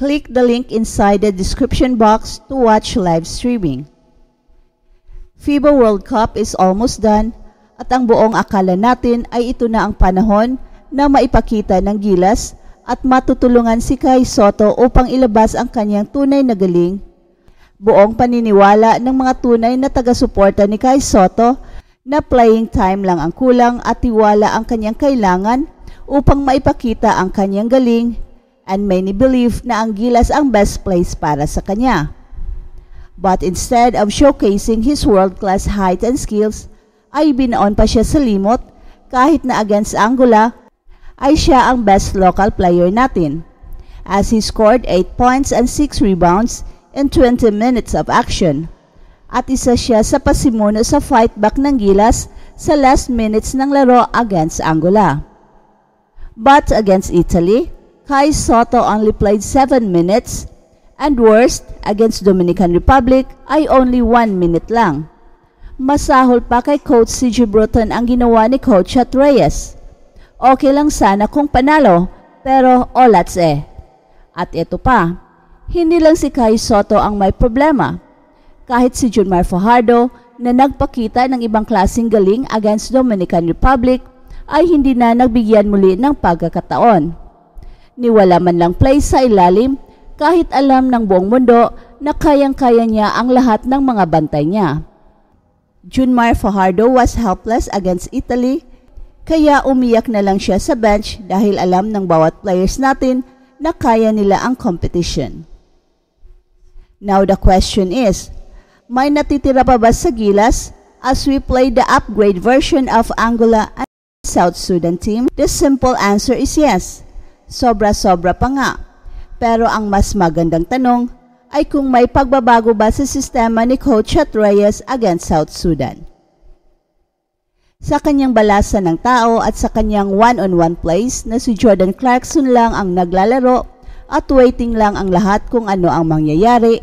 Click the link inside the description box to watch live streaming. FIBA World Cup is almost done at ang buong akala natin ay ito na ang panahon na maipakita ng gilas at matutulungan si Kai Sotto upang ilabas ang kanyang tunay na galing. Buong paniniwala ng mga tunay na taga-suporta ni Kai Sotto na playing time lang ang kulang at tiwala ang kanyang kailangan upang maipakita ang kanyang galing, and many believe na ang gilas ang best place para sa kanya. But instead of showcasing his world-class height and skills, ay binaon pa siya sa limot kahit na against Angola ay siya ang best local player natin, as he scored 8 points and 6 rebounds in 20 minutes of action. At isa siya sa pasimuno sa fight back ng gilas sa last minutes ng laro against Angola. But against Italy, Kai Sotto only played 7 minutes, and worst, against Dominican Republic ay only 1 minute lang. Masahol pa kay Coach CJ Bruton ang ginawa ni Coach Chat Reyes. Okay lang sana kung panalo, pero olats eh. At ito pa, hindi lang si Kai Sotto ang may problema. Kahit si Junmar Fajardo na nagpakita ng ibang klaseng galing against Dominican Republic ay hindi na nagbigyan muli ng pagkakataon. Niwala man lang play sa ilalim kahit alam ng buong mundo na kayang-kaya niya ang lahat ng mga bantay niya. Junmar Fajardo was helpless against Italy, kaya umiyak na lang siya sa bench dahil alam ng bawat players natin na kaya nila ang competition. Now the question is, may natitira pa ba sa gilas as we play the upgrade version of Angola and South Sudan team? The simple answer is yes. Sobra-sobra pa nga. Pero ang mas magandang tanong ay kung may pagbabago ba sa sistema ni Coach Chat Reyes against South Sudan. Sa kanyang balasa ng tao at sa kanyang one-on-one plays na si Jordan Clarkson lang ang naglalaro at waiting lang ang lahat kung ano ang mangyayari,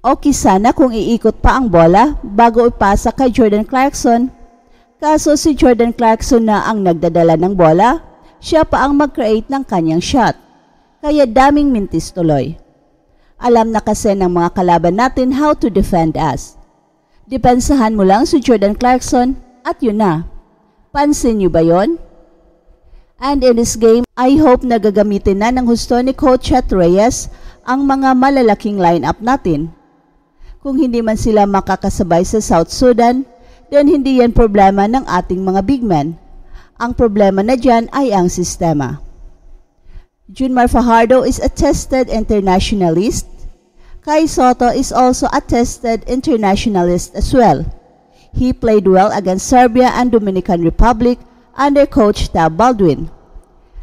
okay sana kung iikot pa ang bola bago ipasa kay Jordan Clarkson. Kaso si Jordan Clarkson na ang nagdadala ng bola, siya pa ang mag-create ng kanyang shot. Kaya daming mintis tuloy. Alam na kasi ng mga kalaban natin how to defend us. Depensahan mo lang si Jordan Clarkson at yun na. Pansin niyo ba yon? And in this game, I hope na gagamitin na ng husto ni Coach Chat Reyes ang mga malalaking lineup natin. Kung hindi man sila makakasabay sa South Sudan, then hindi yan problema ng ating mga big men. Ang problema na dyan ay ang sistema. Junmar Fajardo is a tested internationalist. Kai Sotto is also a tested internationalist as well. He played well against Serbia and Dominican Republic under Coach Tab Baldwin.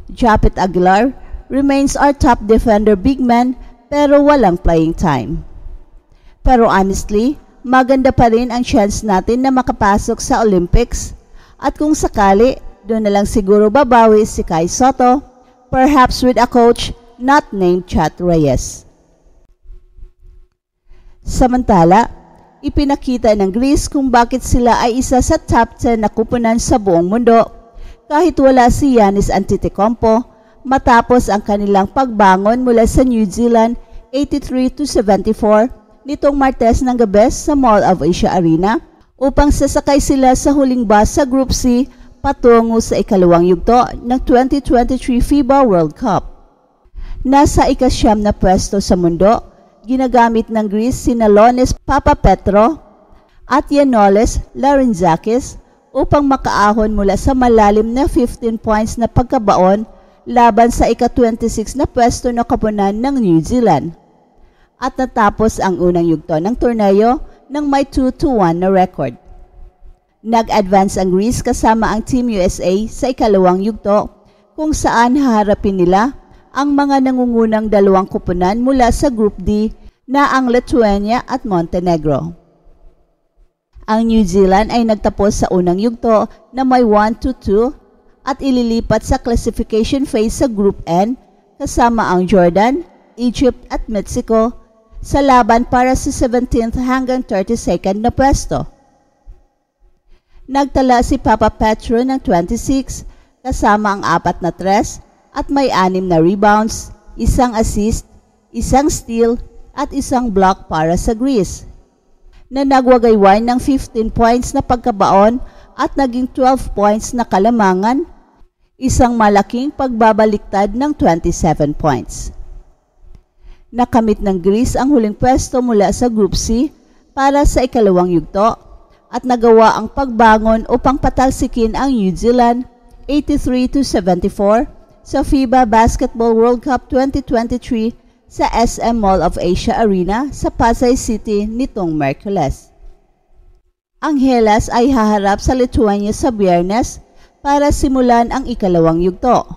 Japet Aguilar remains our top defender big man pero walang playing time. Pero honestly, maganda pa rin ang chance natin na makapasok sa Olympics at kung sakali, doon na lang siguro babawi si Kai Sotto, perhaps with a coach not named Chat Reyes. Samantala, ipinakita ng Greece kung bakit sila ay isa sa top 10 na kupunan sa buong mundo kahit wala si Giannis Antetokounmpo matapos ang kanilang pagbangon mula sa New Zealand 83-74 nitong Martes ng gabi sa Mall of Asia Arena upang sasakay sila sa huling bus sa Group C patungo sa ikalawang yugto ng 2023 FIBA World Cup. Nasa ika-9 na pwesto sa mundo, ginagamit ng Greece sina Lones Papapetro at Giannolis Larinzakis upang makaahon mula sa malalim na 15 points na pagkabaon laban sa ika-26 na pwesto na koponan ng New Zealand. At natapos ang unang yugto ng torneo ng may 2-1 na record. Nag-advance ang Greece kasama ang Team USA sa ikalawang yugto kung saan haharapin nila ang mga nangungunang dalawang koponan mula sa Group D na ang Lithuania at Montenegro. Ang New Zealand ay nagtapos sa unang yugto na may 1-2 at ililipat sa classification phase sa Group N kasama ang Jordan, Egypt at Mexico sa laban para sa 17th hanggang 32nd na pwesto. Nagtala si Papapetro ng 26 kasama ang 4 na tres at may 6 na rebounds, 1 assist, isang steal at isang block para sa Greece, na nagwagayway ng 15 points na pagkabaon at naging 12 points na kalamangan, isang malaking pagbabaliktad ng 27 points. Nakamit ng Greece ang huling pwesto mula sa Group C para sa ikalawang yugto at nagawa ang pagbangon upang patalsikin ang New Zealand 83-74 sa FIBA Basketball World Cup 2023 sa SM Mall of Asia Arena sa Pasay City nitong Miyerkules. Ang Hellas ay haharap sa Lithuania sa Biyernes para simulan ang ikalawang yugto.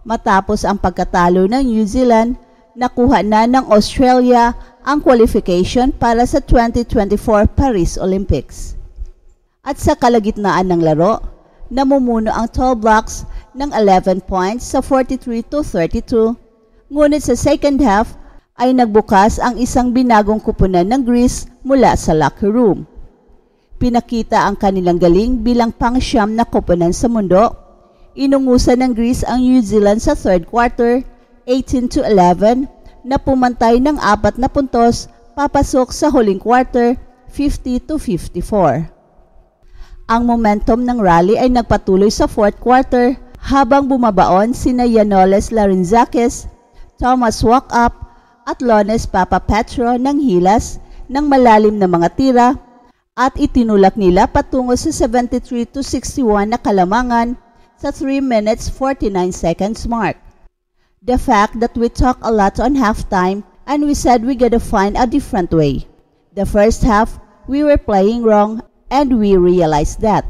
Matapos ang pagkatalo ng New Zealand, nakuha na ng Australia ang qualification para sa 2024 Paris Olympics. At sa kalagitnaan ng laro, namumuno ang Tall Blacks ng 11 points sa 43-32, ngunit sa second half ay nagbukas ang isang binagong kupunan ng Greece mula sa locker room. Pinakita ang kanilang galing bilang pang-siyam na kupunan sa mundo. Inungusan ng Greece ang New Zealand sa third quarter, 18-11, na pumantay ng 4 na puntos papasok sa huling quarter, 50-54. Ang momentum ng rally ay nagpatuloy sa fourth quarter habang bumabaon sina Giannolis Larinzakis, Thomas Walkup at Lones Papapetro ng Hellas ng malalim na mga tira at itinulak nila patungo sa 73-61 na kalamangan sa 3 minutes 49 seconds mark. The fact that we talk a lot on halftime and we said we gotta find a different way. The first half, we were playing wrong and we realized that.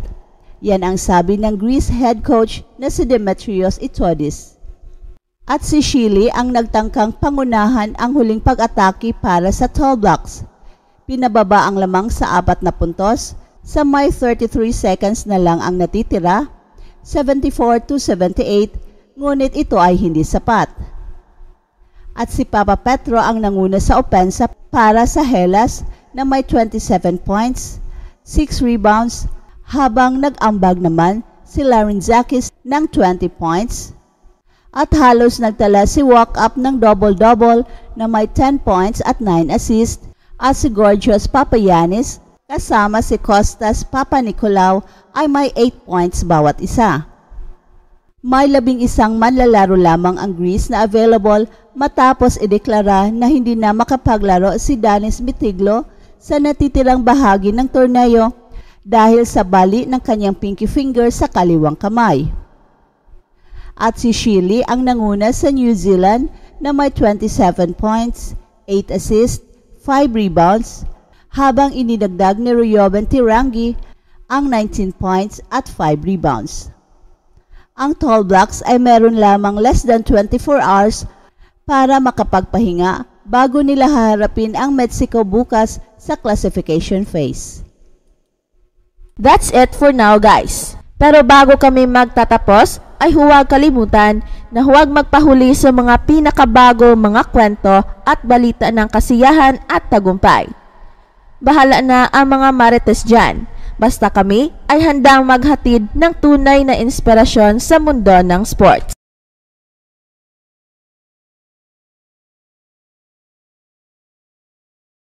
Yan ang sabi ng Greece head coach na si Demetrios Itoudis. At si Chile ang nagtangkang pangunahan ang huling pag-atake para sa Tall Blacks. Pinababa ang lamang sa 4 na puntos sa may 33 seconds na lang ang natitira, 74-78, ngunit ito ay hindi sapat. At si Papapetro ang nanguna sa opensa para sa Hellas na may 27 points, 6 rebounds, habang nag-ambag naman si Larinzakis ng 20 points at halos nagtala si Walkup ng double-double na may 10 points at 9 assists at si Georgios Papagiannis kasama si Kostas Papanikolaou ay may 8 points bawat isa. May 11 manlalaro lamang ang Greece na available matapos ideklara na hindi na makapaglaro si Danis Mitiglo sa natitirang bahagi ng torneo dahil sa bali ng kanyang pinky finger sa kaliwang kamay. At si Chile ang nanguna sa New Zealand na may 27 points, 8 assists, 5 rebounds, habang inidagdag ni Ryoben Tirangi ang 19 points at 5 rebounds. Ang Tall Blacks ay meron lamang less than 24 hours para makapagpahinga bago nila haharapin ang Mexico bukas sa classification phase. That's it for now, guys. Pero bago kami magtatapos, ay huwag kalimutan na huwag magpahuli sa mga pinakabago mga kwento at balita ng kasiyahan at tagumpay. Bahala na ang mga marites dyan. Basta kami ay handang maghatid ng tunay na inspirasyon sa mundo ng sports.